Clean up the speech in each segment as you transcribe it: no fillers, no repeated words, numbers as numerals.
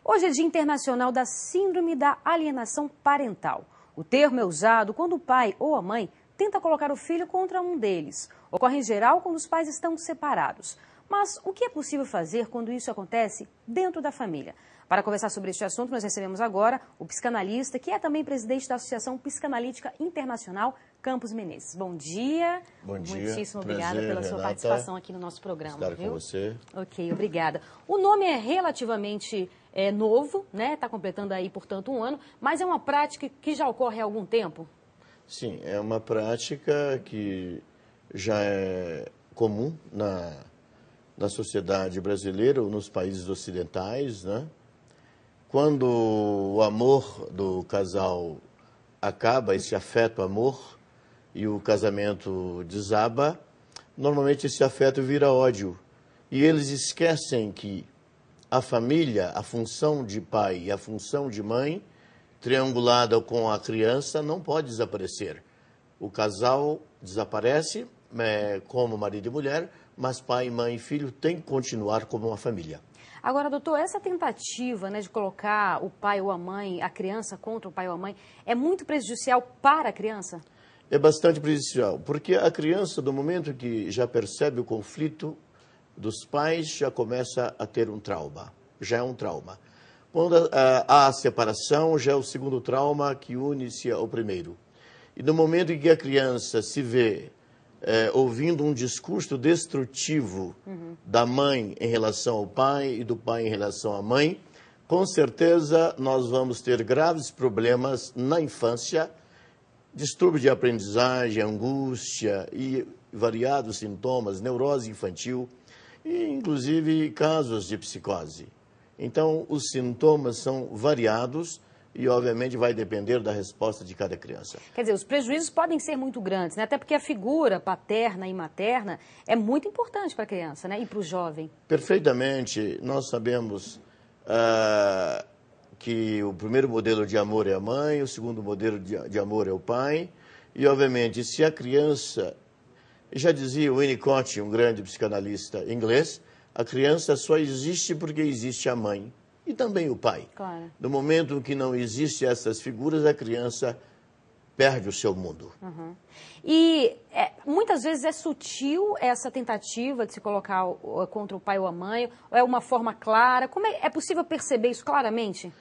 Hoje é Dia Internacional da Síndrome da Alienação Parental. O termo é usado quando o pai ou a mãe tenta colocar o filho contra um deles. Ocorre em geral quando os pais estão separados. Mas o que é possível fazer quando isso acontece dentro da família? Para conversar sobre este assunto, nós recebemos agora o psicanalista, que é também presidente da Associação Psicanalítica Internacional, Campos Menezes. Bom dia. Bom dia. Muitíssimo obrigada pela sua participação aqui no nosso programa. Estar com você. Ok, obrigada. O nome é relativamente novo, né? Está completando aí, portanto, um ano, mas é uma prática que já ocorre há algum tempo? Sim, é uma prática que já é comum na sociedade brasileira ou nos países ocidentais, né? Quando o amor do casal acaba, esse afeto amor, e o casamento desaba, normalmente esse afeto vira ódio. E eles esquecem que a família, a função de pai e a função de mãe, triangulada com a criança, não pode desaparecer. O casal desaparece como marido e mulher, mas pai, mãe e filho têm que continuar como uma família. Agora, doutor, essa tentativa, né, de colocar o pai ou a mãe, a criança contra o pai ou a mãe, é muito prejudicial para a criança? É bastante prejudicial, porque a criança, do momento que já percebe o conflito dos pais, já começa a ter um trauma, já é um trauma. Quando há a separação, já é o segundo trauma que une-se ao primeiro. E no momento em que a criança se vê ouvindo um discurso destrutivo da mãe em relação ao pai e do pai em relação à mãe, com certeza nós vamos ter graves problemas na infância, distúrbio de aprendizagem, angústia e variados sintomas, neurose infantil e inclusive casos de psicose. Então, os sintomas são variados e, obviamente, vai depender da resposta de cada criança. Quer dizer, os prejuízos podem ser muito grandes, né? Até porque a figura paterna e materna é muito importante para a criança, né? E para o jovem. Perfeitamente. Nós sabemos que o primeiro modelo de amor é a mãe, o segundo modelo de amor é o pai. E, obviamente, se a criança... Já dizia Winnicott, um grande psicanalista inglês, a criança só existe porque existe a mãe e também o pai. Claro. No momento que não existem essas figuras, a criança perde o seu mundo. E muitas vezes é sutil essa tentativa de se colocar contra o pai ou a mãe, ou é uma forma clara? Como é possível perceber isso claramente?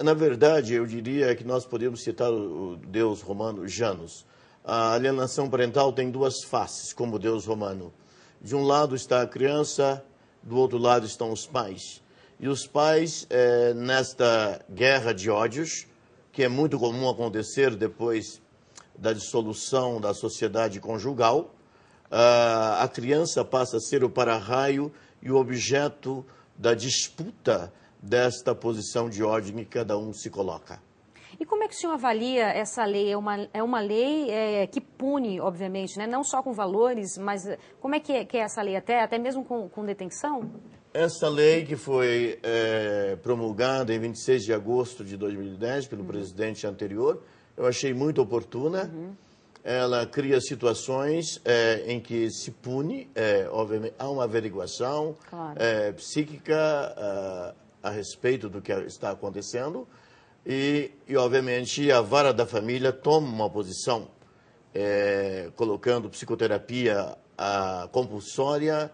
Na verdade, eu diria que nós podemos citar o deus romano Janus. A alienação parental tem duas faces, como o deus romano. De um lado está a criança, do outro lado estão os pais. E os pais, nesta guerra de ódios, que é muito comum acontecer depois da dissolução da sociedade conjugal, a criança passa a ser o para-raio e o objeto da disputa desta posição de ódio em que cada um se coloca. E como é que o senhor avalia essa lei? É uma lei que pune, obviamente, né? Não só com valores, mas como é que é essa lei? Até mesmo com detenção? Essa lei que foi promulgada em 26 de agosto de 2010 pelo presidente anterior, eu achei muito oportuna. Ela cria situações em que se pune, obviamente, há uma averiguação psíquica a respeito do que está acontecendo. E, obviamente, a vara da família toma uma posição, colocando psicoterapia compulsória,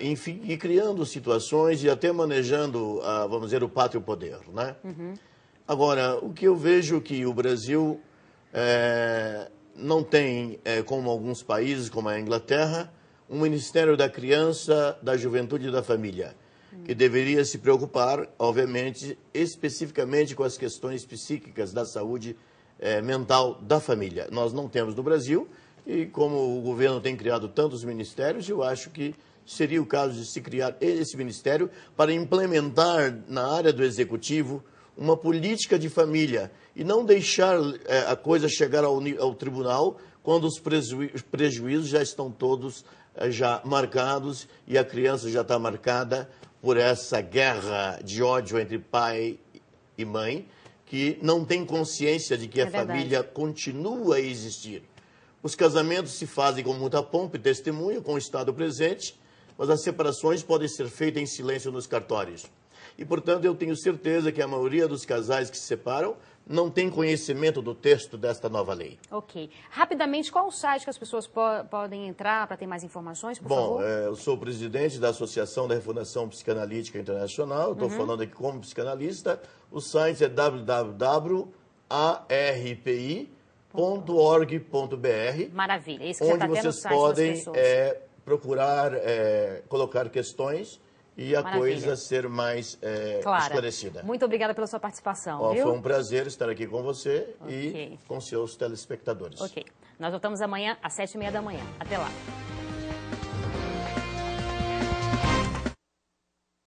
enfim, e criando situações e até manejando, vamos dizer, o pátrio poder, né? Agora, o que eu vejo que o Brasil não tem, como alguns países, como a Inglaterra, um Ministério da Criança, da Juventude e da Família, que deveria se preocupar, obviamente, especificamente com as questões psíquicas da saúde mental da família. Nós não temos no Brasil, e como o governo tem criado tantos ministérios, eu acho que seria o caso de se criar esse ministério para implementar na área do executivo uma política de família e não deixar a coisa chegar ao tribunal quando os prejuízos já estão todos já marcados e a criança já está marcada por essa guerra de ódio entre pai e mãe, que não tem consciência de que a família continua a existir. Os casamentos se fazem com muita pompa e testemunho, com o Estado presente, mas as separações podem ser feitas em silêncio nos cartórios. E, portanto, eu tenho certeza que a maioria dos casais que se separam não tem conhecimento do texto desta nova lei. Ok. Rapidamente, qual o site que as pessoas podem entrar para ter mais informações, por favor? Eu sou presidente da Associação da Refundação Psicanalítica Internacional, estou falando aqui como psicanalista. O site é www.arpi.org.br. Maravilha, esse que já onde está até no vocês site podem das pessoas. procurar colocar questões e a Maravilha. coisa ser mais Clara. esclarecida. Muito obrigada pela sua participação, Foi viu? um prazer estar aqui com você Ok. e com seus telespectadores. Ok. Nós voltamos amanhã às 7h30 da manhã. Até lá.